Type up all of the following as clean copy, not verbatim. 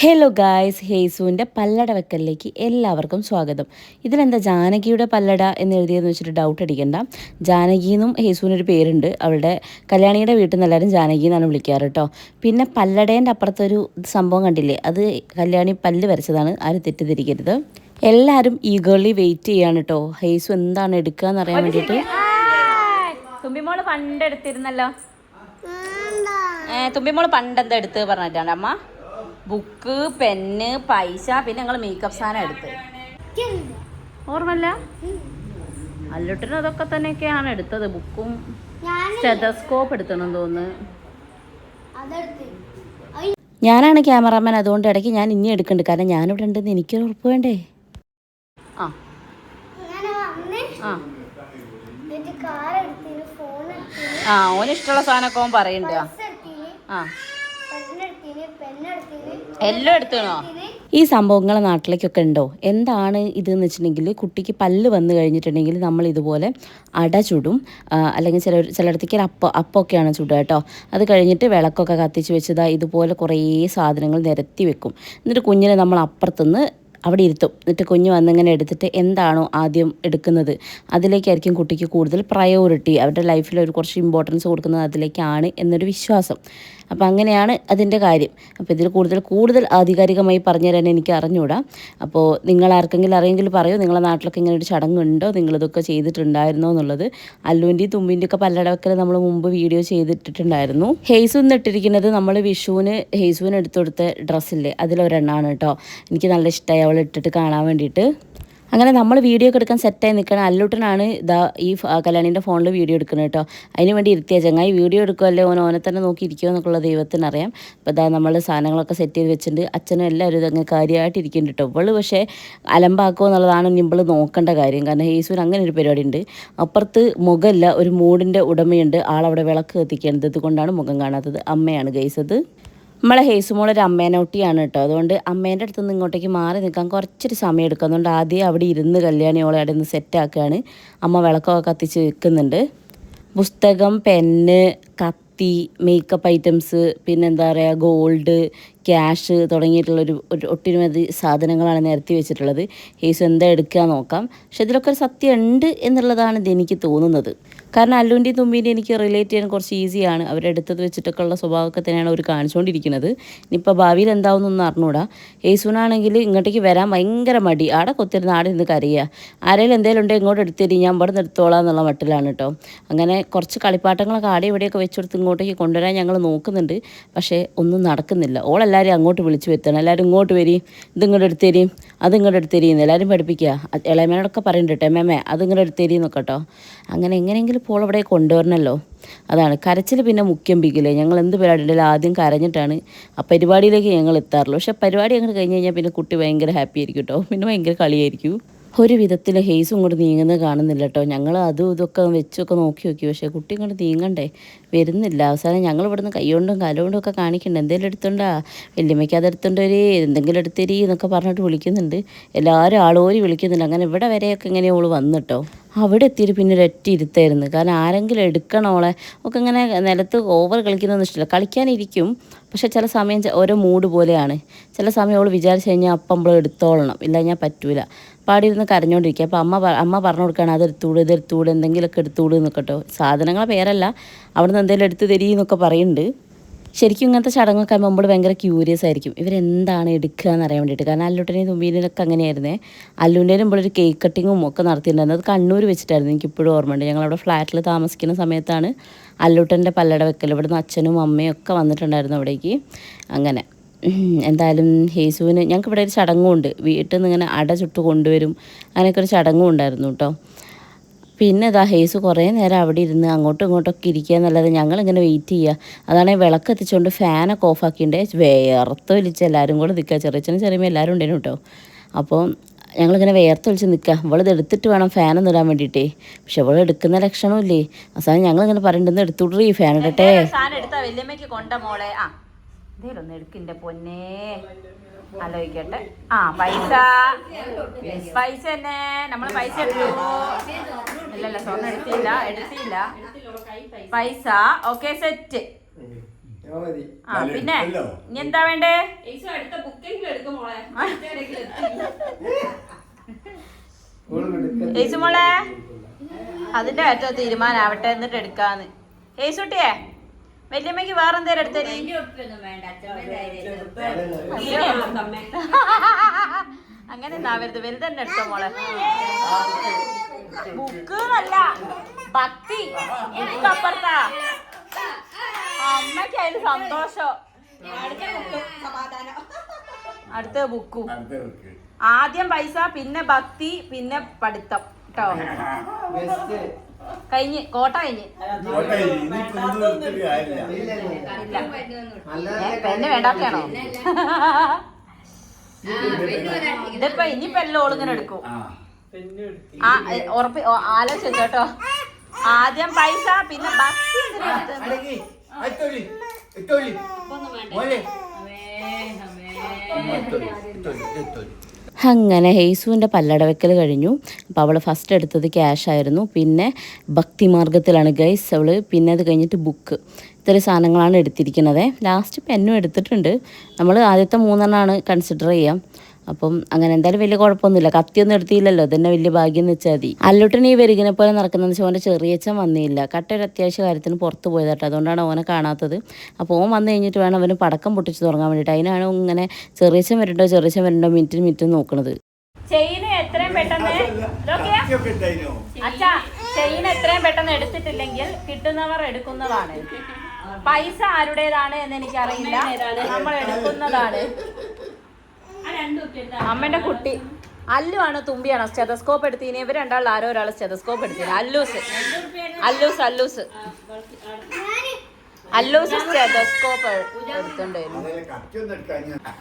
Hello guys, ഹേസുവിൻ്റെ പല്ലട വെക്കലിലേക്ക് എല്ലാവർക്കും സ്വാഗതം. ഇതിലെന്താ ജാനകിയുടെ പല്ലട എന്ന് എഴുതിയെന്ന് വെച്ചിട്ട് ഡൗട്ട് അടിക്കണ്ട. ജാനകി എന്നും ഹേസുവിനൊരു പേരുണ്ട്. അവളുടെ കല്യാണിയുടെ വീട്ടിൽ നിന്ന് എല്ലാവരും ജാനകി എന്നാണ് വിളിക്കാറ് കേട്ടോ. പിന്നെ പല്ലടേൻ്റെ അപ്പുറത്തൊരു സംഭവം കണ്ടില്ലേ, അത് കല്യാണി പല്ല് വരച്ചതാണ്, ആരും തെറ്റിദ്ധരിക്കരുത്. എല്ലാവരും ഈഗർലി വെയിറ്റ് ചെയ്യാണ് കേട്ടോ, ഹേസു എന്താണ് എടുക്കുക എന്ന് അറിയാൻ വേണ്ടിയിട്ട്. തുമ്പിമോള് പണ്ട് എടുത്തിരുന്നല്ലോ, തുമ്പിമോള് പണ്ട് എന്താ എടുത്ത് പറഞ്ഞിട്ടാണ് അമ്മ? ബുക്ക്, പെന്ന്, പൈസ, പിന്നെ ഞങ്ങൾ മേക്കപ്പ് സാധനം എടുത്ത്. ഓർമ്മല്ല? അല്ലുട്ടിനും അതൊക്കെ തന്നെയൊക്കെയാണ് എടുത്തത്. ബുക്കും സ്റ്റെതസ്കോപ്പ് എടുത്തണെന്ന് തോന്നുന്നു. ഞാനാണ് ക്യാമറാമാൻ, അതുകൊണ്ട് ഇടയ്ക്ക് ഞാൻ ഇനി എടുക്കണ്ട്, കാരണം ഞാനിവിടെ ഉണ്ടെന്ന് എനിക്കൊരു ഉറപ്പ് വേണ്ടേ. ആ ആ ഓന് ഇഷ്ടമുള്ള സാധനമൊക്കെ ഓൻ പറയണ്ട. ആ എല്ലാം എടുത്തണോ? ഈ സംഭവങ്ങളെ നാട്ടിലേക്കൊക്കെ ഉണ്ടോ? എന്താണ് ഇതെന്ന് വെച്ചിട്ടുണ്ടെങ്കിൽ, കുട്ടിക്ക് പല്ല് വന്നു കഴിഞ്ഞിട്ടുണ്ടെങ്കിൽ നമ്മൾ ഇതുപോലെ അട ചുടും, അല്ലെങ്കിൽ ചിലയിടത്തേക്ക് അപ്പമൊക്കെയാണ് ചുടുക കേട്ടോ. അത് കഴിഞ്ഞിട്ട് വിളക്കൊക്കെ കത്തിച്ച് വെച്ചതാ ഇതുപോലെ കുറേ സാധനങ്ങൾ നിരത്തി വെക്കും. എന്നിട്ട് കുഞ്ഞിനെ നമ്മൾ അപ്പുറത്തുനിന്ന് അവിടെ ഇരുത്തും. എന്നിട്ട് കുഞ്ഞ് വന്നിങ്ങനെ എടുത്തിട്ട് എന്താണോ ആദ്യം എടുക്കുന്നത് അതിലേക്കായിരിക്കും കുട്ടിക്ക് കൂടുതൽ പ്രയോറിറ്റി. അവരുടെ ലൈഫിൽ ഒരു കുറച്ച് ഇമ്പോർട്ടൻസ് കൊടുക്കുന്നത് അതിലേക്കാണ് എന്നൊരു വിശ്വാസം. അപ്പോൾ അങ്ങനെയാണ് അതിൻ്റെ കാര്യം. അപ്പോൾ ഇതിൽ കൂടുതൽ ആധികാരികമായി പറഞ്ഞു തരാൻ എനിക്ക് അറിഞ്ഞുകൂടാ. അപ്പോൾ നിങ്ങൾ ആർക്കെങ്കിലും അറിയെങ്കിൽ പറയൂ, നിങ്ങളുടെ നാട്ടിലൊക്കെ ഇങ്ങനെ ഒരു ചടങ്ങുണ്ടോ, നിങ്ങളിതൊക്കെ ചെയ്തിട്ടുണ്ടായിരുന്നോ എന്നുള്ളത്. അല്ലുവിൻ്റെയും തുമ്പിൻ്റെയും ഒക്കെ പല്ലടവക്കൽ നമ്മൾ മുമ്പ് വീഡിയോ ചെയ്തിട്ടുണ്ടായിരുന്നു. ഹെയ്സു ഇട്ടിരിക്കുന്നത് നമ്മൾ വിഷുവിന് ഹെയ്സുവിന് എടുത്തു കൊടുത്ത ഡ്രസ്സില്ലേ, അതിലൊരെണ്ണമാണ് കേട്ടോ. എനിക്ക് നല്ല ഇഷ്ടമായി അവൾ ഇട്ടിട്ട് കാണാൻ വേണ്ടിയിട്ട്. അങ്ങനെ നമ്മൾ വീഡിയോ ഒക്കെ എടുക്കാൻ സെറ്റായി നിൽക്കണം. അല്ലുട്ടനാണ് ഇതാ ഈ കല്യാണീൻ്റെ ഫോണിൽ വീഡിയോ എടുക്കുന്നത് കേട്ടോ. അതിന് വേണ്ടി ഇരുത്തിയ ചങ്ങായി വീഡിയോ എടുക്കുമല്ലേ, ഓനെ തന്നെ നോക്കി ഇരിക്കുമോ എന്നൊക്കെയുള്ള ദൈവത്തിനറിയാം. അപ്പോൾ ഇതാ നമ്മൾ സാധനങ്ങളൊക്കെ സെറ്റ് ചെയ്ത് വെച്ചിട്ടുണ്ട്. അച്ഛനും എല്ലാവരും ഇതങ്ങ് കാര്യമായിട്ട് ഇരിക്കുന്നുണ്ട് കേട്ടോ. ഇവള് പക്ഷേ അലമ്പാക്കുമോ എന്നുള്ളതാണ് ഇവൾ നോക്കേണ്ട കാര്യം. കാരണം ഹേസുവിന് അങ്ങനെ ഒരു പരിപാടി ഉണ്ട്. അപ്പുറത്ത് മുഖമല്ല, ഒരു മൂടിൻ്റെ ഉടമയുണ്ട്, ആളവിടെ വിളക്ക് കത്തിക്കേണ്ടത്. ഇതുകൊണ്ടാണ് മുഖം കാണാത്തത്. അമ്മയാണ് ഗൈസത്. നമ്മളെ ഹേസുമോളൊരു അമ്മേനോട്ടിയാണ് കേട്ടോ. അതുകൊണ്ട് അമ്മേൻ്റെ അടുത്ത് നിന്ന് ഇങ്ങോട്ടേക്ക് മാറി നിൽക്കാൻ കുറച്ചൊരു സമയം എടുക്കും. അതുകൊണ്ട് ആദ്യം അവിടെ ഇരുന്ന് കല്യാണിയോളെ അവിടെ നിന്ന് സെറ്റാക്കുകയാണ്. അമ്മ വിളക്കൊക്കെ കത്തിച്ച് വെക്കുന്നുണ്ട്. പുസ്തകം, പെന്ന്, കത്തി, മേക്കപ്പ് ഐറ്റംസ്, പിന്നെന്താ പറയുക, ഗോൾഡ്, ക്യാഷ് തുടങ്ങിയിട്ടുള്ളൊരു ഒട്ടിനവധി സാധനങ്ങളാണ് നിരത്തി വെച്ചിട്ടുള്ളത്. ഹേസു എന്താ എടുക്കുക നോക്കാം. പക്ഷെ ഇതിലൊക്കെ ഒരു സത്യം ഉണ്ട് എന്നുള്ളതാണ് എനിക്ക് തോന്നുന്നത്. കാരണം അല്ലുവിൻ്റെയും തുമ്പീൻ്റെയും എനിക്ക് റിലേറ്റ് ചെയ്യാൻ കുറച്ച് ഈസിയാണ്. അവരെടുത്തത് വെച്ചിട്ടൊക്കെ ഉള്ള സ്വഭാവമൊക്കെ തന്നെയാണ് അവർ കാണിച്ചുകൊണ്ടിരിക്കുന്നത്. ഇനിയിപ്പോൾ ഭാവിയിൽ എന്താവുന്നൊന്നും അറിഞ്ഞൂടാ. ഹേസുവിനാണെങ്കിൽ ഇങ്ങോട്ടേക്ക് വരാൻ ഭയങ്കര മടി. ആടെ കൊത്തിരുന്ന് ആടെ നിന്ന് കരയുക. ആരെങ്കിലും എന്തെങ്കിലും ഉണ്ടെങ്കിൽ ഇങ്ങോട്ട് എടുത്തരി, ഞാൻ ഇവിടെ നിന്ന് എടുത്തോളാം എന്നുള്ള മട്ടിലാണ് കേട്ടോ. അങ്ങനെ കുറച്ച് കളിപ്പാട്ടങ്ങളൊക്കെ ആടെ ഇവിടെയൊക്കെ വെച്ചെടുത്ത് ഇങ്ങോട്ടേക്ക് കൊണ്ടുവരാൻ ഞങ്ങൾ നോക്കുന്നുണ്ട്. പക്ഷേ ഒന്നും നടക്കുന്നില്ല. ഓളെല്ലാവരും അങ്ങോട്ട് വിളിച്ച് വരുത്തണം. എല്ലാവരും ഇങ്ങോട്ട് വരി, ഇതിങ്ങോട്ട് എടുത്തരിയും അതിങ്ങോട്ട് എടുത്തരിയെന്ന് എല്ലാവരും പഠിപ്പിക്കുക. ഇളയമേനോടൊക്കെ പറയുന്നുണ്ട്, മേമേ അതിങ്ങോട്ട് എടുത്തരിയെന്നൊക്കെ കേട്ടോ. അങ്ങനെ എങ്ങനെയെങ്കിലും ഇപ്പോൾ അവിടെ കൊണ്ടുവരണമല്ലോ. അതാണ് കരച്ചിൽ പിന്നെ മുഖ്യം പിക്കില്ലേ. ഞങ്ങൾ എന്ത് പരിപാടി ഉണ്ടെങ്കിലും ആദ്യം കരഞ്ഞിട്ടാണ് ആ പരിപാടിയിലേക്ക് ഞങ്ങൾ എത്താറുള്ളൂ. പക്ഷേ പരിപാടി അങ്ങോട്ട് കഴിഞ്ഞ് കഴിഞ്ഞാൽ പിന്നെ കുട്ടി ഭയങ്കര ഹാപ്പി ആയിരിക്കും കേട്ടോ. പിന്നെ ഭയങ്കര കളിയായിരിക്കും. ഒരു വിധത്തിൽ ഹേസ് ഇങ്ങോട്ട് നീങ്ങുന്നത് കാണുന്നില്ല കേട്ടോ. ഞങ്ങൾ അതും ഇതൊക്കെ വെച്ചൊക്കെ നോക്കി, പക്ഷേ കുട്ടി ഇങ്ങോട്ട് നീങ്ങണ്ടേ, വരുന്നില്ല. അവസാനം ഞങ്ങൾ ഇവിടുന്ന് കൈകൊണ്ടും കാലുകൊണ്ടും ഒക്കെ കാണിക്കണ്ട, എന്തെങ്കിലും എടുത്തുണ്ടാ, വല്യമ്മയ്ക്ക് അതെടുത്തുകൊണ്ട് വരി, എന്തെങ്കിലും എടുത്തരി എന്നൊക്കെ പറഞ്ഞിട്ട് വിളിക്കുന്നുണ്ട്. എല്ലാവരും ആളോരി വിളിക്കുന്നുണ്ട്. അങ്ങനെ ഇവിടെ വരെയൊക്കെ ഇങ്ങനെ ഓള് വന്നിട്ടോ. അവിടെ എത്തിയിട്ട് പിന്നെ ഒരൊറ്റ ഇരുത്തായിരുന്നു. കാരണം ആരെങ്കിലും എടുക്കണോളെ ഒക്കെ ഇങ്ങനെ നിലത്ത് ഓവർ കളിക്കുന്നതൊന്നും ഇഷ്ടമില്ല. കളിക്കാനിരിക്കും, പക്ഷേ ചില സമയം ഓരോ മൂഡ് പോലെയാണ്. ചില സമയം അവൾ വിചാരിച്ച് കഴിഞ്ഞാൽ അപ്പം നമ്മൾ എടുത്തോളണം, ഇല്ല ഞാൻ പറ്റൂല. പാടിയിരുന്ന് കരഞ്ഞുകൊണ്ടിരിക്കുക. അപ്പോൾ അമ്മ പറഞ്ഞു കൊടുക്കുകയാണ്, ഇതെടുത്തൂട് എന്തെങ്കിലുമൊക്കെ എടുത്തൂട് എന്നൊക്കെ കേട്ടോ. സാധനങ്ങളെ പേരല്ല, അവിടെ നിന്ന് എന്തെങ്കിലും എടുത്ത് തരീന്നൊക്കെ പറയുന്നുണ്ട്. ശരിക്കും ഇങ്ങനത്തെ ചടങ്ങൊക്കെ ആകുമ്പോൾ നമ്മൾ ഭയങ്കര ക്യൂരിയസ് ആയിരിക്കും, ഇവരെന്താണ് എടുക്കുക എന്ന് അറിയാൻ വേണ്ടിയിട്ട്. കാരണം അല്ലുട്ടനെയും തുമ്പീനൊക്കെ അങ്ങനെയായിരുന്നേ. അല്ലുവിൻ്റെയും നമ്മളൊരു കേക്ക് കട്ടിങ്ങും ഒക്കെ നടത്തിയിട്ടുണ്ടായിരുന്നു. അത് കണ്ണൂർ വെച്ചിട്ടായിരുന്നു, എനിക്കിപ്പോഴും ഓർമ്മയുണ്ട്. ഞങ്ങളവിടെ ഫ്ലാറ്റിൽ താമസിക്കുന്ന സമയത്താണ് അല്ലുട്ടൻ്റെ പല്ലട വെക്കൽ. ഇവിടുന്ന് അച്ഛനും അമ്മയും ഒക്കെ വന്നിട്ടുണ്ടായിരുന്നു അവിടേക്ക്. അങ്ങനെ എന്തായാലും ഹേസുവിന് ഞങ്ങൾക്ക് ഇവിടെ ഒരു ചടങ്ങുണ്ട്. വീട്ടിൽ നിന്ന് ഇങ്ങനെ അട ചുട്ട് കൊണ്ടുവരും, അങ്ങനെയൊക്കെ ഒരു ചടങ്ങും ഉണ്ടായിരുന്നു കേട്ടോ. പിന്നെ ഇതാ ഹേസ് കുറേ നേരം അവിടെ ഇരുന്ന് അങ്ങോട്ടും ഇങ്ങോട്ടൊക്കെ ഇരിക്കുക എന്നല്ലാതെ ഞങ്ങളിങ്ങനെ വെയിറ്റ് ചെയ്യുക. അതാണെങ്കിൽ വിളക്ക് എത്തിച്ചുകൊണ്ട് ഫാനൊക്കെ ഓഫാക്കിയിട്ട് വേർത്തൊലിച്ച് എല്ലാവരും കൂടെ നിൽക്കുക. ചെറിയമ്മ എല്ലാവരും ഉണ്ടായിരുന്നു കേട്ടോ. അപ്പോൾ ഞങ്ങളിങ്ങനെ വേർത്തൊലിച്ച് നിൽക്കുക. ഇവളിത് എടുത്തിട്ട് വേണം ഫാനൊന്നും ഇടാൻ വേണ്ടിയിട്ടേ. പക്ഷെ ഇവൾ എടുക്കുന്ന ലക്ഷണമില്ലേ. അവസാനം ഞങ്ങളിങ്ങനെ പറയുന്നുണ്ട്, എടുത്തുവിട്രീ ഫാൻ ഇടട്ടെ. വല്യമ്മയ്ക്ക് കൊണ്ട മോളെ എന്തേലൊന്ന് എടുക്കിൻ്റെ പൊന്നേ, ആലോചിക്കട്ടെ. പൈസ തന്നെ നമ്മൾ പൈസ എടുത്തു. ഇല്ലല്ല സ്വർണ്ണം എടുത്തില്ല. പൈസ ഓക്കെ സെറ്റ്. പിന്നെ ഇനി എന്താ വേണ്ടേ? ഏസുമോളെ അതിന്റെ ഏറ്റവും തീരുമാനാവട്ടെ എന്നിട്ട് എടുക്കാന്ന്. ഏസുട്ടിയെ വല്യമ്മക്ക് വേറെന്തേലും എടുത്തേ. അങ്ങനെ ആവരുത്, വലുതന്നെ എടുത്തോ മോളെ. ബുക്ക് നല്ല ഭക്തി അപ്പുറത്താ. അമ്മയ്ക്ക് അതിന് സന്തോഷം. അടുത്ത ബുക്കും. ആദ്യം പൈസ, പിന്നെ ഭക്തി, പിന്നെ പഠിത്തം കേട്ടോ. കഴിഞ്ഞ് കോട്ട കഴിഞ്ഞ്. പെണ്ണ് വേണ്ടാത്തയാണോ? ഇതിപ്പോ ഇനിയിപ്പോ എല്ലാം ഓളിങ്ങനെ എടുക്കും. ഉറപ്പ് ആലോചിച്ചു കേട്ടോ. ആദ്യം പൈസ, പിന്നെ ഭക്തി. അങ്ങനെ ഹെയ്സുവിൻ്റെ പല്ലടവെക്കൽ കഴിഞ്ഞു. അപ്പോൾ അവൾ ഫസ്റ്റ് എടുത്തത് ക്യാഷ് ആയിരുന്നു. പിന്നെ ഭക്തിമാർഗത്തിലാണ് ഗൈസ് അവൾ. പിന്നെ അത് കഴിഞ്ഞിട്ട് ബുക്ക്. ഇത്തരം സാധനങ്ങളാണ് എടുത്തിരിക്കുന്നത്. ലാസ്റ്റ് പെന്നും എടുത്തിട്ടുണ്ട്. നമ്മൾ ആദ്യത്തെ 3 കൺസിഡർ ചെയ്യാം. അപ്പം അങ്ങനെ എന്തായാലും വലിയ കുഴപ്പമൊന്നുമില്ല. കത്തിയൊന്നും എടുത്തില്ലല്ലോ, ഇതന്നെ വലിയ ഭാഗ്യം എന്ന് വെച്ചാൽ മതി. അല്ലുട്ടൻ ഈ വരികിനെ പോലെ നടക്കുന്നതെന്ന് വെച്ചാൽ ഓൻ്റെ ചെറിയച്ഛൻ വന്നില്ല. കട്ട ഒരു അത്യാവശ്യ കാര്യത്തിന് പുറത്ത് പോയതാട്ടോ, അതുകൊണ്ടാണ് ഓനെ കാണാത്തത്. അപ്പോൾ ഓൻ വന്നു കഴിഞ്ഞിട്ട് വേണം അവന് പടക്കം പൊട്ടിച്ച് തുടങ്ങാൻ വേണ്ടിയിട്ട്. അതിനാണ് ഇങ്ങനെ ചെറിയച്ഛൻ വരണ്ടോ മിനിറ്റ് നോക്കണത്. ചെയിൻ എത്രയും പെട്ടെന്ന് എടുത്തിട്ടില്ലെങ്കിൽ കിട്ടുന്നവർ എടുക്കുന്നതാണ്. പൈസ ആരുടേതാണ് എന്ന് എനിക്കറിയില്ല, നമ്മൾ എടുക്കുന്നതാണ്. അമ്മന്റെ കുട്ടി അല്ലു ആണോ തുമ്പിയാണോ സ്റ്റെതസ്കോപ്പ് എടുത്തിന്? ഇവർ രണ്ടാളിൽ ആരോ ഒരാൾ സ്റ്റെതസ്കോപ്പ് എടുത്തിന്. അല്ലൂസ് സ്റ്റെതസ്കോപ്പ് എടുത്തിട്ടുണ്ടായിരുന്നു.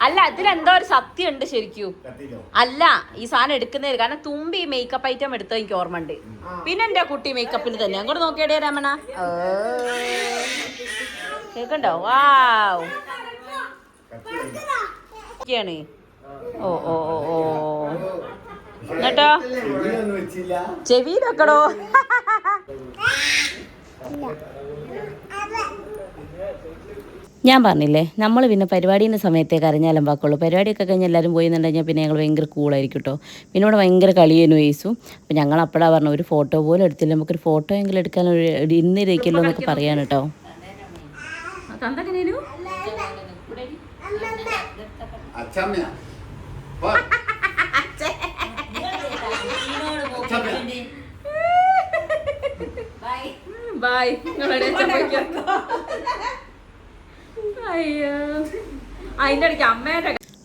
അല്ല, ഇതിലെന്തോ ഒരു സത്യം ഉണ്ട് ശരിക്കും. അല്ല, ഈ സാധനം എടുക്കുന്നത് കാരണം തുമ്പി മേക്കപ്പ് ഐറ്റം എടുത്തത് എനിക്ക് ഓർമ്മ ഉണ്ട്. പിന്നെ എന്റെ കുട്ടി മേക്കപ്പിന് തന്നെ അങ്ങോട്ട് നോക്കിയടേ രമണ. കേക്കണ്ടോ? വാവ് ാണ്. ഓ ഓ ഓ ഓ എന്നിട്ടോ ചെവിയിലൊക്കടോ. ഞാൻ പറഞ്ഞില്ലേ, നമ്മൾ പിന്നെ പരിപാടീൻ്റെ സമയത്തേക്ക് അറിഞ്ഞാലും വാക്കുള്ളൂ. പരിപാടിയൊക്കെ കഴിഞ്ഞ് എല്ലാവരും പോയി എന്നുണ്ടെങ്കിൽ പിന്നെ ഞങ്ങൾ ഭയങ്കര കൂളായിരിക്കും കേട്ടോ. പിന്നെ ഇവിടെ ഭയങ്കര കളിയേനു വയസ്സു. അപ്പോൾ ഞങ്ങൾ അപ്പോഴാണ് പറഞ്ഞു ഒരു ഫോട്ടോ പോലും എടുത്തില്ല, നമുക്കൊരു ഫോട്ടോ എങ്കിലും എടുക്കാൻ ഇന്നിരിക്കല്ലോ എന്നൊക്കെ പറയാൻ കേട്ടോ.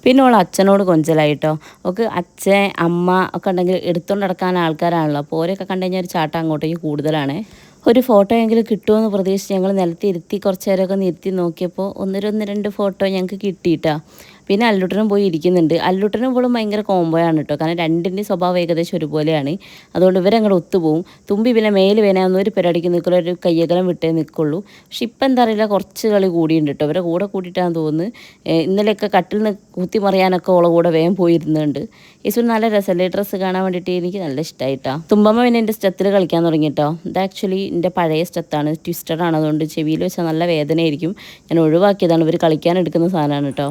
പിന്നെ ഓൾ അച്ഛനോട് കൊഞ്ചലായിട്ടോ. ഒക്കെ അച്ഛൻ അമ്മ ഒക്കെ ഉണ്ടെങ്കിൽ എടുത്തുകൊണ്ട് നടക്കാൻ ആൾക്കാരാണല്ലോ. അപ്പോൾ ഓരൊക്കെ കണ്ടു കഴിഞ്ഞാൽ ഒരു ചാട്ടം അങ്ങോട്ടേക്ക് കൂടുതലാണ്. ഒരു ഫോട്ടോ എങ്കിലും കിട്ടുമെന്ന് പ്രതീക്ഷിച്ച് ഞങ്ങൾ നിലത്തിരുത്തി കുറച്ച് നേരമൊക്കെ നിർത്തി നോക്കിയപ്പോൾ 1-2 ഫോട്ടോ ഞങ്ങൾക്ക് കിട്ടിയിട്ടാ. പിന്നെ അല്ലുട്ടനും പോയി ഇരിക്കുന്നുണ്ട്. അല്ലുട്ടനും ഇവളും ഭയങ്കര കോംബോയാണ് കേട്ടോ. കാരണം രണ്ടിൻ്റെ സ്വഭാവം ഏകദേശം ഒരുപോലെയാണ്. അതുകൊണ്ട് ഇവരങ്ങോട്ട് ഒത്തുപോകും. തുമ്പി പിന്നെ മേല് വേനാന്ന് ഒരു പരിപാടിക്ക് നിൽക്കുള്ള ഒരു കയ്യകലം വിട്ടേ നിൽക്കുള്ളൂ. പക്ഷെ ഇപ്പം എന്താ അറിയില്ല, കുറച്ച് കളി കൂടിയുണ്ട് കേട്ടോ. ഇവരെ കൂടെ കൂട്ടിയിട്ടാന്ന് തോന്നുന്നു. ഇന്നലെയൊക്കെ കട്ടിൽ നിന്ന് കുത്തി മറിയാനൊക്കെ ഓളെ കൂടെ വേഗം പോയിരുന്നുണ്ട്. യേശു നല്ല രസമല്ലേ ഡ്രസ്സ് കാണാൻ വേണ്ടിയിട്ട്? എനിക്ക് നല്ല ഇഷ്ടമായിട്ടാ. തുമ്പമ്മ പിന്നെ എൻ്റെ സ്റ്റെത്തിൽ കളിക്കാൻ തുടങ്ങിയിട്ടോ. ഇത് ആക്ച്വലി എൻ്റെ പഴയ സ്റ്റെത്താണ്, ട്വിസ്റ്റഡ് ആണ്. അതുകൊണ്ട് ചെവിയിൽ വെച്ചാൽ നല്ല വേദനയായിരിക്കും. ഞാൻ ഒഴിവാക്കിയതാണ്. ഇവർ കളിക്കാൻ എടുക്കുന്ന സാധനമാണ് കേട്ടോ.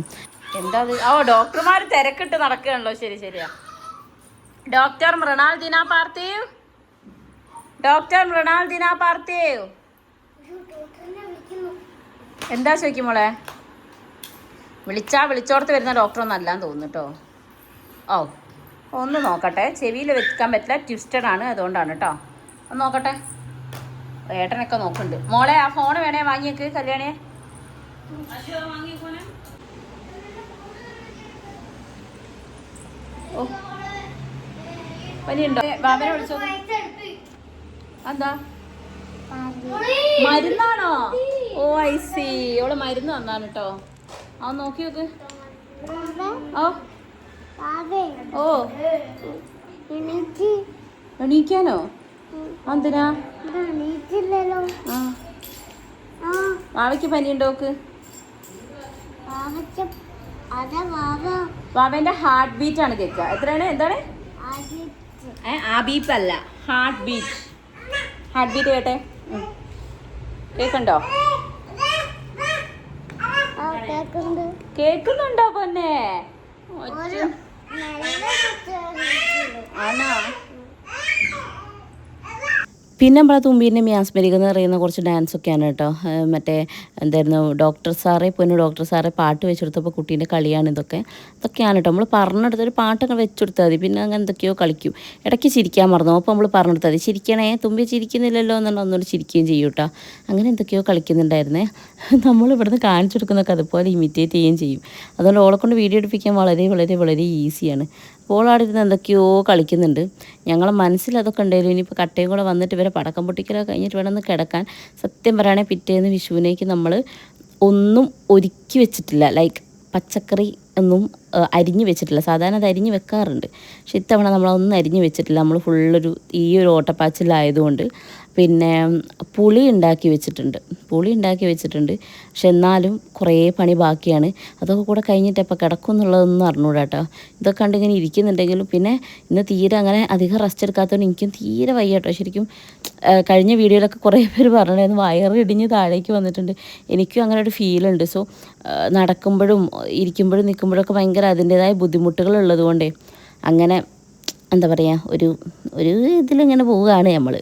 എന്താ? ഓ, ഡോക്ടർമാർ തിരക്കിട്ട് നടക്കുകയാണല്ലോ. ശരിയാ. ഡോക്ടർ മൃണാൾ ദിന പാർത്ഥിവ്. എന്താ ചോദിക്കും മോളെ? വിളിച്ചോടത്ത് വരുന്ന ഡോക്ടറൊന്നും അല്ലാന്ന് തോന്നുന്നു കേട്ടോ. ഓ, ഒന്ന് നോക്കട്ടെ. ചെവിയിൽ വെക്കാൻ പറ്റില്ല, ട്വിസ്റ്റഡ് ആണ്, അതുകൊണ്ടാണ് കേട്ടോ. ഒന്ന് നോക്കട്ടെ. ഏട്ടനൊക്കെ നോക്കുന്നുണ്ട്. മോളെ ആ ഫോണ് വേണേ വാങ്ങിയേക്ക് കല്യാണിയെ. ഓ, പനിയുണ്ടോ? ബാബനെ വിളിച്ചോ. എന്താ മരുന്നാണോ? ഓ ഐ സി. ഓള് മരുന്ന് തന്നാണ് കേട്ടോ. ആ നോക്കി നോക്ക്. ഓ ഓ എണീക്കാനോ? എന്തിനാ? വാവയ്ക്ക് പനിയുണ്ടോക്ക്? വാവേന്റെ ഹാർട്ട് ബീറ്റ് ആണ് കേൾക്കുക. എത്രയാണ്? എന്താണ്? ആബീപ്പ് അല്ല, ഹാർട്ട് ബീറ്റ്. ഹാർട്ട് ബീറ്റ് കേട്ടെ. കേൾക്കണ്ടോ? കേൾക്കുന്നുണ്ടോ പൊന്നെ? ആണോ? പിന്നെ നമ്മളെ തുമ്പീൻ്റെ മ്യാസ്മരിക എന്ന് പറയുന്ന കുറച്ച് ഡാൻസൊക്കെയാണ് കേട്ടോ. മറ്റേ എന്തായിരുന്നു ഡോക്ടർ സാറേ പൊന്നു ഡോക്ടർ സാറേ പാട്ട് വെച്ചെടുത്തപ്പോൾ കുട്ടീൻ്റെ കളിയാണ് ഇതൊക്കെയാണ് കേട്ടോ. നമ്മൾ പറഞ്ഞെടുത്തൊരു പാട്ടൊക്കെ വെച്ചെടുത്താൽ മതി, പിന്നെ അങ്ങനെ എന്തൊക്കെയോ കളിക്കും. ഇടയ്ക്ക് ചിരിക്കാൻ മറന്നു, അപ്പോൾ നമ്മൾ പറഞ്ഞെടുത്താൽ മതി ചിരിക്കണേ തുമ്പി ചിരിക്കുന്നില്ലല്ലോ എന്നുണ്ടെങ്കിൽ ഒന്നുകൂടി ചിരിക്കുകയും ചെയ്യും കേട്ടോ. അങ്ങനെ എന്തൊക്കെയോ കളിക്കുന്നുണ്ടായിരുന്നേ. നമ്മൾ ഇവിടുന്ന് കാണിച്ചു കൊടുക്കുന്നതൊക്കെ അതുപോലെ ഇമിറ്റേറ്റ് ചെയ്യുകയും ചെയ്യും. അതുകൊണ്ട് ഓളെ കൊണ്ട് വീഡിയോ എടുപ്പിക്കാൻ വളരെ വളരെ വളരെ ഈസിയാണ്. ഓളാടെ ഇരുന്ന് എന്തൊക്കെയോ കളിക്കുന്നുണ്ട്. ഞങ്ങളെ മനസ്സിൽ അതൊക്കെ ഉണ്ടായാലും ഇനിയിപ്പോൾ കട്ടയും കൂടെ വന്നിട്ട് ഇവരെ പടക്കം പൊട്ടിക്കലൊക്കെ കഴിഞ്ഞിട്ട് വേണമെന്ന് കിടക്കാൻ. സത്യം പറയുകയാണെങ്കിൽ പിറ്റേന്ന് വിഷുവിനേക്ക് നമ്മൾ ഒന്നും ഒരുക്കി വെച്ചിട്ടില്ല. ലൈക്ക് പച്ചക്കറി ഒന്നും അരിഞ്ഞ് വെച്ചിട്ടില്ല. സാധാരണ അത് അരിഞ്ഞ് വെക്കാറുണ്ട്, പക്ഷെ ഇത്തവണ നമ്മളൊന്നും അരിഞ്ഞ് വെച്ചിട്ടില്ല. നമ്മൾ ഫുള്ളൊരു ഈ ഒരു ഓട്ടപ്പാച്ചിലായതുകൊണ്ട് പിന്നെ പുളി ഉണ്ടാക്കി വെച്ചിട്ടുണ്ട്. പക്ഷെ എന്നാലും കുറേ പണി ബാക്കിയാണ്. അതൊക്കെ കൂടെ കഴിഞ്ഞിട്ട് ഇപ്പോൾ കിടക്കും എന്നുള്ളതൊന്നും അറിഞ്ഞൂടാ കേട്ടോ. ഇതൊക്കെ കണ്ടിങ്ങനെ ഇരിക്കുന്നുണ്ടെങ്കിലും പിന്നെ ഇന്ന് തീരെ അങ്ങനെ അധികം റെസ്റ്റ് എടുക്കാത്തതുകൊണ്ട് എനിക്കും തീരെ വയ്യ കേട്ടോ. ശരിക്കും കഴിഞ്ഞ വീഡിയോയിലൊക്കെ കുറേ പേര് പറഞ്ഞിട്ടുണ്ടായിരുന്നു വയറിടിഞ്ഞ് താഴേക്ക് വന്നിട്ടുണ്ട്. എനിക്കും അങ്ങനെ ഒരു ഫീലുണ്ട്. സോ നടക്കുമ്പോഴും ഇരിക്കുമ്പോഴും നിൽക്കുമ്പോഴൊക്കെ ഭയങ്കര അതിൻ്റേതായ ബുദ്ധിമുട്ടുകളുള്ളത് കൊണ്ടേ അങ്ങനെ എന്താ പറയുക ഒരു ഇതിലിങ്ങനെ പോവുകയാണ് നമ്മൾ.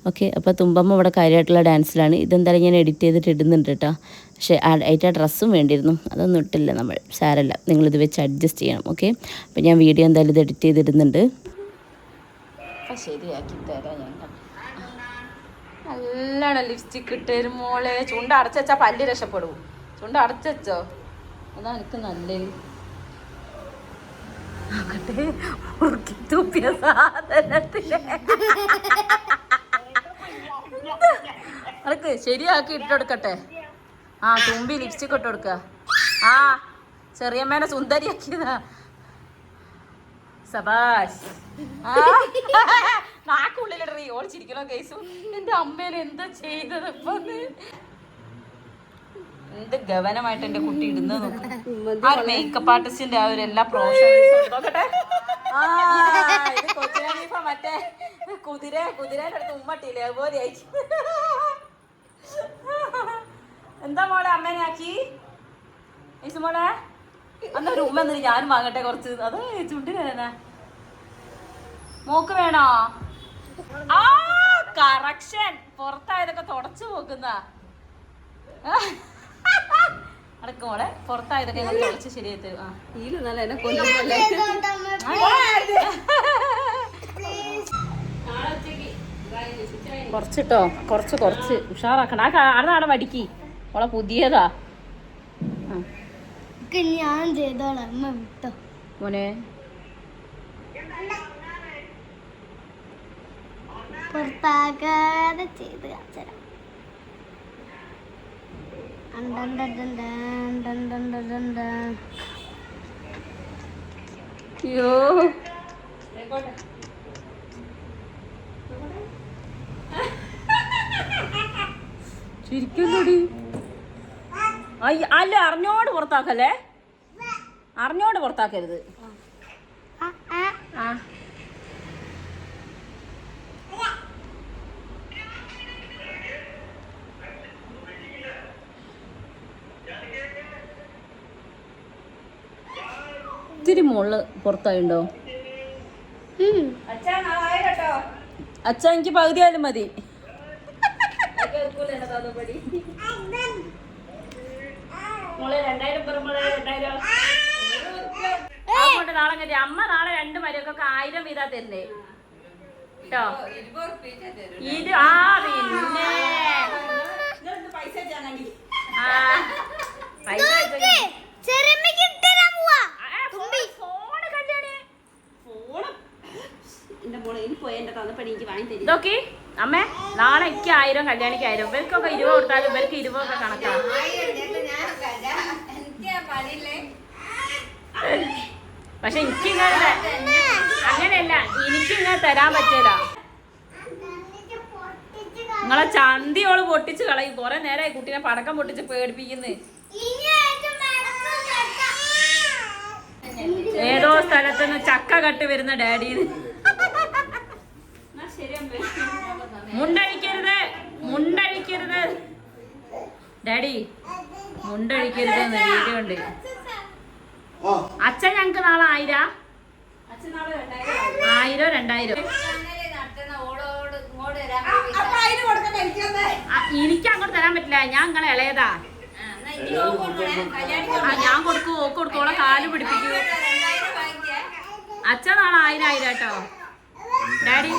ഓക്കെ, അപ്പോൾ തുമ്പമ്മ ഇവിടെ കാര്യമായിട്ടുള്ള ഡാൻസിലാണ്. ഇതെന്തായാലും ഞാൻ എഡിറ്റ് ചെയ്തിട്ട് ഇടുന്നുണ്ട് കേട്ടോ. പക്ഷേ അതിൻ്റെ ഡ്രസ്സും വേണ്ടിയിരുന്നു, അതൊന്നും ഇട്ടില്ല നമ്മൾ. സാരല്ല, നിങ്ങളിത് വെച്ച് അഡ്ജസ്റ്റ് ചെയ്യണം. ഓക്കെ, അപ്പോൾ ഞാൻ വീഡിയോ എന്തായാലും ഇത് എഡിറ്റ് ചെയ്തിടുന്നുണ്ട്. അപ്പം ശരിയാക്കി തരാം ഞാൻ. നല്ലോണം ലിപ്സ്റ്റിക്ക് ഇട്ട് മോളെ ചുണ്ട അടച്ചു വെച്ചാൽ പല്ല് രക്ഷപ്പെടും. ചുണ്ട അടച്ചു വെച്ചോ, അതാ എനിക്ക് നല്ലത്. തുപ്പിയ സാധനത്തില് അനക്ക് ശരിയാക്കി ഇട്ടെടുക്കട്ടെ. ആ തുമ്പി ലിപ്സ്റ്റിക് ഇട്ട് കൊടുക്ക. ആ ചെറിയമ്മേനെ സുന്ദരിയാക്കിയതാ. സബാഷ്. നാക്കുള്ളിലിടറി ഓളിച്ചിരിക്കണോ കേസും. എന്റെ അമ്മേനെ എന്താ ചെയ്തത് ഇപ്പൊ? എന്ത് ഗവനമായിട്ട് എന്റെ കുട്ടി ഇടുന്നത് നോക്കും. ആ ഒരു മേക്കപ്പ് ആർട്ടിസ്റ്റിന്റെ ആ ഒരു എല്ലാ പ്രൊഫഷണൽസും നോക്കട്ടെ. ഇത് കൊച്ചിനെ മറ്റേ കുതിരേന്റെ അടുത്ത് ഉമ്മട്ടില്ലേ അതുപോലെ ആയിരിക്കും. എന്താ മോളെ അമ്മേനെ ആക്കി മോളെ? അന്നൊരു ഉമ്മ എന്നിട്ട് ഞാനും വാങ്ങട്ടെ കുറച്ച്. അത് ചുണ്ടിന് മോക്ക് വേണോ? ആ കറക്ഷൻ, പുറത്തായതൊക്കെ തുടച്ചു നോക്കുന്ന അടക്കം മോളെ. പുറത്തായതൊക്കെ ഞങ്ങൾ തുടച്ച് ശരിയായി തരും. കുറച്ചിട്ടോ, കുറച്ച് ഉഷാറാക്കണം. അതാണ് വടിക്ക് ഓളെ പുതിയതാ. ഞാൻ ചെയ്തോളാം വിട്ടോ മോനെ. പുറത്താകാതെ ചെയ്ത് കാച്ചരാം. അയ്യോ ചിരിക്കുന്നടി. അല്ല അറിഞ്ഞോണ്ട് പുറത്താക്കല്ലേ, അറിഞ്ഞോണ്ട് പുറത്താക്കരുത്. ആ ഇത്തിരി മുകളിൽ പുറത്തായിണ്ടോ? അച്ഛ എനിക്ക് പകുതി ആയാലും മതി. നാളെ കണ്ടി അമ്മ നാളെ 2 മരക്കൊക്കെ 1000 വീതാ തരുന്നേ കേട്ടോ. ഇത് ആ പിന്നെ ഇതൊക്കെ അമ്മേ നാളെ എനിക്ക് 1000 കല്യാണിക്ക് 1000. ഇവർക്കൊക്കെ 20 കൊടുത്താലും ഇവർക്ക് 20 ഒക്കെ കണക്കാണ്. പക്ഷെ എനിക്ക് അങ്ങനെയല്ല, എനിക്കിങ്ങനെ തരാൻ പറ്റില്ല. നിങ്ങളെ ചന്തിയോള് പൊട്ടിച്ച് കളയും. കുറെ നേരമായി കുട്ടീനെ പടക്കം പൊട്ടിച്ച് പേടിപ്പിക്കുന്നു. ഏതോ സ്ഥലത്തുനിന്ന് ചക്ക കട്ട് വരുന്ന ഡാഡിന്ന്. മുണ്ടഴിക്കരുത് ഡാഡി, മുണ്ടഴിക്കരുത് എന്ന് വീഡിയോ ഉണ്ട്. അച്ഛൻ ഞങ്ങക്ക് നാളെ 1000 2000 എനിക്ക് അങ്ങോട്ട് തരാൻ പറ്റില്ല, ഞാൻ നിങ്ങളെ ഇളയതാ. ഞാൻ കൊടുക്കും, ഓക്ക് കൊടുക്കോളെ കാല് പിടിപ്പിക്കൂ. അച്ഛൻ നാളെ 1000 കേട്ടോ ഡാഡി.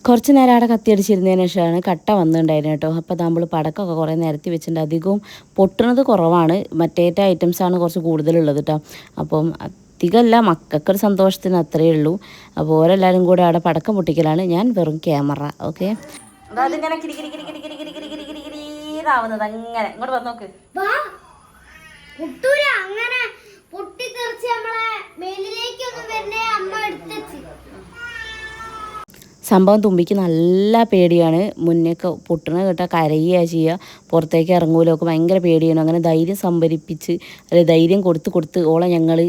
കുറച്ച് നേരം അവിടെ കത്തിയടിച്ചിരുന്നതിന് ശേഷമാണ് കട്ട വന്നിട്ടുണ്ടായിരുന്നു കേട്ടോ. അപ്പോൾ നമ്മൾ പടക്കമൊക്കെ കുറേ നിരത്തി വെച്ചിട്ടുണ്ട്. അധികവും പൊട്ടുന്നത് കുറവാണ്, മറ്റേറ്റ ഐറ്റംസാണ് കുറച്ച് കൂടുതലുള്ളത് കേട്ടോ. അപ്പം അധികമല്ല, മക്കൾക്കൊരു സന്തോഷത്തിന് അത്രയേ ഉള്ളൂ. അപ്പോൾ ഓരെല്ലാവരും കൂടെ അവിടെ പടക്കം പൊട്ടിക്കലാണ്, ഞാൻ വെറും ക്യാമറ. ഓക്കെ, അതിങ്ങനെ കിരികിരിതാവുന്നത് അങ്ങനെ ഇങ്ങോട്ട് വന്ന് നോക്ക്. അങ്ങനെ പൊട്ടിത്തെറിച്ച് നമ്മളെ മേലിലേക്കൊന്നും വരുന്നേ അമ്മ എടുത്തു. സംഭവം തുമ്പിക്ക് നല്ല പേടിയാണ്. മുന്നേക്ക് പൊട്ടണ കേട്ടാൽ കരയുക ചെയ്യുക, പുറത്തേക്ക് ഇറങ്ങൂലൊക്കെ ഭയങ്കര പേടിയാണ്. അങ്ങനെ ധൈര്യം സംഭരിപ്പിച്ച് അല്ലെങ്കിൽ ധൈര്യം കൊടുത്ത് ഓളെ ഞങ്ങൾ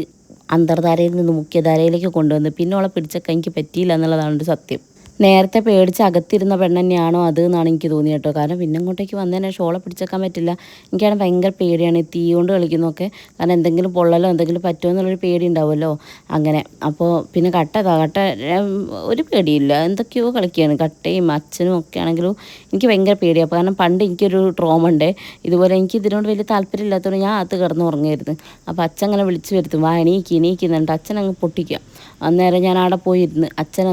അന്തർധാരയിൽ നിന്ന് മുഖ്യധാരയിലേക്ക് കൊണ്ടുവന്ന് പിന്നെ ഓളെ പിടിച്ചൊക്കെ എനിക്ക് പറ്റിയില്ല എന്നുള്ളതാണ് ഒരു സത്യം. നേരത്തെ പേടിച്ച് അകത്തിരുന്ന പെണ്ണ് തന്നെയാണോ അത് എന്നാണ് എനിക്ക് തോന്നിയത് കേട്ടോ. കാരണം പിന്നെ ഇങ്ങോട്ടേക്ക് വന്നതിന് ശേഷം ഓളെ പിടിച്ചേക്കാൻ പറ്റില്ല. എനിക്കാണ് ഭയങ്കര പേടിയാണ് തീ കൊണ്ട് കളിക്കുന്നതൊക്കെ. കാരണം എന്തെങ്കിലും പൊള്ളലോ എന്തെങ്കിലും പറ്റുമോ എന്നുള്ളൊരു പേടി ഉണ്ടാവുമല്ലോ അങ്ങനെ. അപ്പോൾ പിന്നെ കട്ട ഒരു പേടിയില്ല, എന്തൊക്കെയോ കളിക്കുകയാണ്. കട്ടയും അച്ഛനും ഒക്കെ ആണെങ്കിലും എനിക്ക് ഭയങ്കര പേടിയാണ്. കാരണം പണ്ട് എനിക്കൊരു ട്രോമ ഉണ്ട് ഇതുപോലെ. എനിക്ക് ഇതിനോട് വലിയ താല്പര്യമില്ലാത്തതുകൊണ്ട് ഞാൻ അകത്ത് കിടന്ന് ഉറങ്ങായിരുന്നു. അപ്പോൾ അച്ഛൻ അങ്ങനെ വിളിച്ച് വരുത്തും, വാ എണീക്കുന്നുണ്ട്. അച്ഛൻ അങ്ങ് പൊട്ടിക്കുക. അന്നേരം ഞാൻ അവിടെ പോയിരുന്ന് അച്ഛൻ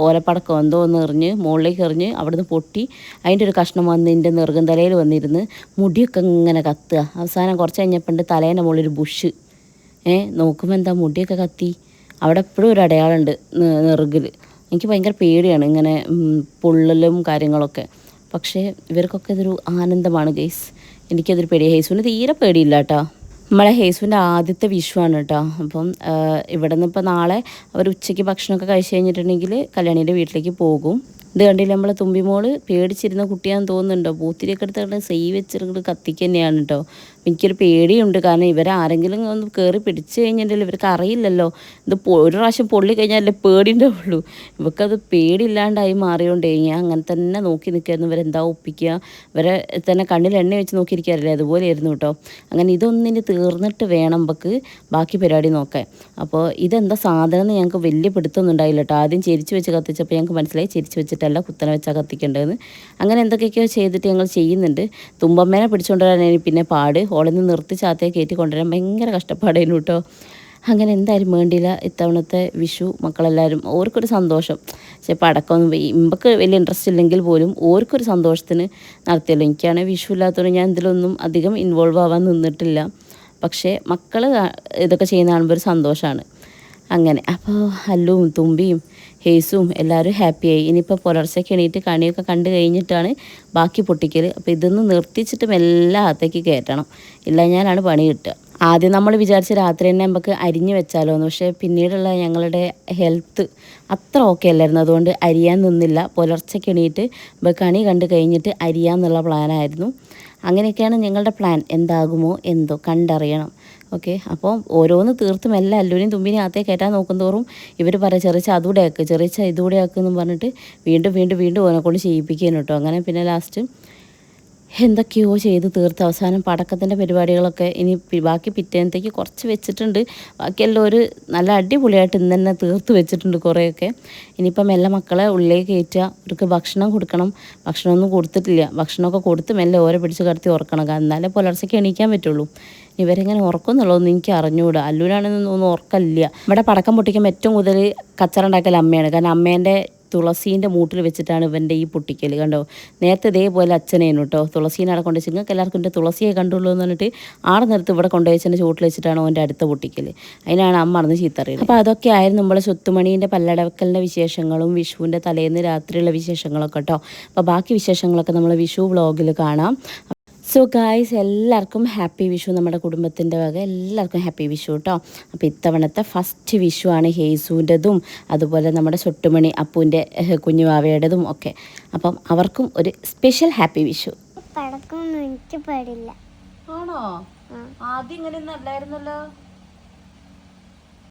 ഓലപ്പടക്കം എന്തോ ഒന്ന് എറിഞ്ഞ് മുകളിലേക്ക് എറിഞ്ഞ് അവിടുന്ന് പൊട്ടി അതിൻ്റെ ഒരു കഷ്ണം വന്ന് എൻ്റെ നെറുകം തലയിൽ വന്നിരുന്ന് മുടിയൊക്കെ ഇങ്ങനെ കത്തുക. അവസാനം കുറച്ച് കഴിഞ്ഞപ്പോൾ തലേൻ്റെ മുകളിൽ ബുഷ് നോക്കുമ്പോൾ എന്താ മുടിയൊക്കെ കത്തി. അവിടെ എപ്പോഴും ഒരു അടയാളമുണ്ട് നെറുകിൽ. എനിക്ക് ഭയങ്കര പേടിയാണ് ഇങ്ങനെ പൊള്ളലും കാര്യങ്ങളൊക്കെ. പക്ഷേ ഇവർക്കൊക്കെ ഇതൊരു ആനന്ദമാണ് ഗൈസ്. എനിക്കതൊരു പേടി. ഹേസുവിന് തീരെ പേടിയില്ല കേട്ടോ. നമ്മളെ ഹേസുവിൻ്റെ ആദ്യത്തെ വിഷുവാണ് കേട്ടോ. അപ്പം ഇവിടെ നിന്ന് ഇപ്പോൾ നാളെ അവർ ഉച്ചയ്ക്ക് ഭക്ഷണമൊക്കെ കഴിച്ച് കഴിഞ്ഞിട്ടുണ്ടെങ്കിൽ കല്യാണീൻ്റെ വീട്ടിലേക്ക് പോകും. ഇത് കണ്ടില്ല നമ്മളെ തുമ്പിമോള് പേടിച്ചിരുന്ന കുട്ടിയാണെന്ന് തോന്നുന്നുണ്ടോ. പൂത്തിരിയൊക്കെ എടുത്തിട്ട് സേവ് വെച്ചിട്ട് കത്തിക്ക് തന്നെയാണ് കേട്ടോ. എനിക്കൊരു പേടിയുണ്ട്. കാരണം ഇവരാരെങ്കിലും ഒന്ന് കയറി പിടിച്ചു കഴിഞ്ഞിട്ടുണ്ടെങ്കിൽ ഇവർക്ക് അറിയില്ലല്ലോ ഇത് ഒരു പ്രാവശ്യം പൊള്ളി കഴിഞ്ഞാലല്ലേ പേടിയുണ്ടാവുള്ളൂ. ഇവർക്കത് പേടിയില്ലാണ്ടായി മാറിയോണ്ടേ ഞാൻ അങ്ങനെ തന്നെ നോക്കി നിൽക്കായിരുന്നു. ഇവരെന്താ ഒപ്പിക്കുക, ഇവരെ തന്നെ കണ്ണിൽ എണ്ണ വെച്ച് നോക്കിയിരിക്കാറില്ലേ, അതുപോലെയായിരുന്നു കേട്ടോ. അങ്ങനെ ഇതൊന്നിന് തീർന്നിട്ട് വേണം നമുക്ക് ബാക്കി പരിപാടി നോക്കാൻ. അപ്പോൾ ഇതെന്താ സാധനം എന്ന് ഞങ്ങൾക്ക് വലിയ പിടുത്തൊന്നും ഉണ്ടായില്ല കേട്ടോ. ആദ്യം ചെരിച്ച് വെച്ച് കത്തിച്ചപ്പോൾ ഞങ്ങൾക്ക് മനസ്സിലായി ചെരിച്ച് വെച്ചിട്ടല്ല കുത്തനെ വെച്ചാൽ കത്തിക്കേണ്ടതെന്ന്. അങ്ങനെ എന്തൊക്കെയൊക്കെയോ ചെയ്തിട്ട് ഞങ്ങൾ ചെയ്യുന്നുണ്ട്. തുമ്പമ്മേനെ പിടിച്ചുകൊണ്ടുവരാൻ പിന്നെ പാട്, ഓളിൽ നിന്ന് നിർത്തി ചാത്തയെ കയറ്റി കൊണ്ടുവരാൻ ഭയങ്കര കഷ്ടപ്പാടായിരുന്നു കേട്ടോ. അങ്ങനെ എന്തായാലും വേണ്ടിയില്ല. ഇത്തവണത്തെ വിഷു മക്കളെല്ലാവരും ഓർക്കൊരു സന്തോഷം. പക്ഷേ പടക്കമൊന്നും ഇമ്പക്ക് വലിയ ഇൻട്രസ്റ്റ് ഇല്ലെങ്കിൽ പോലും ഓർക്കൊരു സന്തോഷത്തിന് നടത്തിയല്ലോ. എനിക്കാണെങ്കിൽ വിഷു ഇല്ലാത്തതുകൊണ്ട് ഞാൻ ഇതിലൊന്നും അധികം ഇൻവോൾവ് ആവാൻ നിന്നിട്ടില്ല. പക്ഷേ മക്കൾ ഇതൊക്കെ ചെയ്യുന്ന കാണുമ്പോൾ ഒരു സന്തോഷമാണ്. അങ്ങനെ അപ്പോൾ അല്ലുവും തുമ്പിയും ഹേസും എല്ലാവരും ഹാപ്പിയായി. ഇനിയിപ്പോൾ പുലർച്ചയ്ക്ക് എണീറ്റ് കണിയൊക്കെ കണ്ടു കഴിഞ്ഞിട്ടാണ് ബാക്കി പൊട്ടിക്കൽ. അപ്പോൾ ഇതൊന്ന് നിർത്തിച്ചിട്ട് മെല്ലെ അകത്തേക്ക് കയറ്റണം, ഇല്ല ഞാനാണ് പണി കിട്ടുക. ആദ്യം നമ്മൾ വിചാരിച്ച രാത്രി തന്നെ നമുക്ക് അരിഞ്ഞ് വെച്ചാലോ എന്ന്. പക്ഷേ പിന്നീടുള്ള ഞങ്ങളുടെ ഹെൽത്ത് അത്ര ഓക്കെ അല്ലായിരുന്നു, അതുകൊണ്ട് അരിയാൻ നിന്നില്ല. പുലർച്ചയ്ക്ക് എണീറ്റ് കണി കണ്ട് കഴിഞ്ഞിട്ട് അരിയാന്നുള്ള പ്ലാനായിരുന്നു. അങ്ങനെയൊക്കെയാണ് ഞങ്ങളുടെ പ്ലാൻ. എന്താകുമോ എന്തോ കണ്ടറിയണം. ഓക്കെ, അപ്പോൾ ഓരോന്ന് തീർത്തും എല്ലാം അല്ലുവിനെയും തുമ്പിനെയും അകത്തേക്ക് കയറ്റാൻ നോക്കുന്തോറും ഇവർ പറയാം ചെറിച്ച അതുകൂടെ ആക്ക്, ചെറിച്ച ഇതുകൂടെ ആക്കുമെന്നും പറഞ്ഞിട്ട് വീണ്ടും ഓനെക്കൊണ്ട് ചെയ്യിപ്പിക്കുകയാണ് കേട്ടോ. അങ്ങനെ പിന്നെ ലാസ്റ്റ് എന്തൊക്കെയോ ചെയ്ത് തീർത്ത് അവസാനം പടക്കത്തിൻ്റെ പരിപാടികളൊക്കെ ഇനി ബാക്കി പിറ്റേന്നത്തേക്ക് കുറച്ച് വെച്ചിട്ടുണ്ട്. ബാക്കിയെല്ലാം ഒരു നല്ല അടിപൊളിയായിട്ട് ഇന്ന് തന്നെ തീർത്ത് വെച്ചിട്ടുണ്ട് കുറേയൊക്കെ. ഇനിയിപ്പം മെല്ലെ മക്കളെ ഉള്ളിലേക്ക് കയറ്റുക, അവർക്ക് ഭക്ഷണം കൊടുക്കണം. ഭക്ഷണമൊന്നും കൊടുത്തിട്ടില്ല. ഭക്ഷണമൊക്കെ കൊടുത്ത് മെല്ലെ ഓരെ പിടിച്ച് കടത്തി ഉറക്കണം. എന്നാലേ പുലർച്ചയ്ക്ക് എണീക്കാൻ പറ്റുള്ളൂ. ഇവരെങ്ങനെ ഉറക്കുന്നുള്ളതൊന്നും എനിക്ക് അറിഞ്ഞുകൂടാ. അല്ലൂരാണെന്നൊന്നും ഒന്നും ഉറക്കമില്ല. ഇവിടെ പടക്കം പൊട്ടിക്കുമ്പോൾ ഏറ്റവും കൂടുതൽ കച്ചറ ഉണ്ടാക്കൽ അമ്മയാണ്. കാരണം അമ്മേൻ്റെ തുളസീൻ്റെ മൂട്ടിൽ വെച്ചിട്ടാണ് ഇവൻ്റെ ഈ പൊട്ടിക്കൽ. കണ്ടോ, നേരത്തെ ഇതേപോലെ അച്ഛനേനു കേട്ടോ തുളസീനെ അവിടെ കൊണ്ടുവച്ച് നിങ്ങൾക്ക് എല്ലാവർക്കും എൻ്റെ തുളസിയെ കണ്ടുള്ളൂ എന്ന് പറഞ്ഞിട്ട് ആടെ നേരത്ത് ഇവിടെ കൊണ്ടുവച്ചതിൻ്റെ ചുവട്ടിൽ വെച്ചിട്ടാണ് അവൻ്റെ അടുത്ത പൊട്ടിക്കൽ. അതിനാണ് അമ്മ അറിഞ്ഞ് ചീത്തറിയുന്നത്. അപ്പോൾ അതൊക്കെ ആയിരുന്നു നമ്മളെ സ്വത്തുമണീൻ്റെ പല്ലടവക്കലിൻ്റെ വിശേഷങ്ങളും വിഷുവിൻ്റെ തലേന്ന് രാത്രിയുള്ള വിശേഷങ്ങളൊക്കെ കേട്ടോ. അപ്പോൾ ബാക്കി വിശേഷങ്ങളൊക്കെ നമ്മൾ വിഷു വ്ളോഗിൽ കാണാം. സോ ഗായ്സ്, എല്ലാവർക്കും ഹാപ്പി വിഷു. നമ്മുടെ കുടുംബത്തിൻ്റെ വക എല്ലാവർക്കും ഹാപ്പി വിഷു കേട്ടോ. അപ്പോൾ ഇത്തവണത്തെ ഫസ്റ്റ് വിഷു ആണ് ഹേസുവിൻ്റെതും അതുപോലെ നമ്മുടെ ചൊട്ടുമണി അപ്പൂൻ്റെ കുഞ്ഞുവാവയുടേതും ഒക്കെ. അപ്പം അവർക്കും ഒരു സ്പെഷ്യൽ ഹാപ്പി വിഷു. പടക്കമൊന്നും എനിക്ക് പേടില്ല. ആണോ? ആദ്യം ഇങ്ങനെയൊന്നും അല്ലായിരുന്നല്ലോ.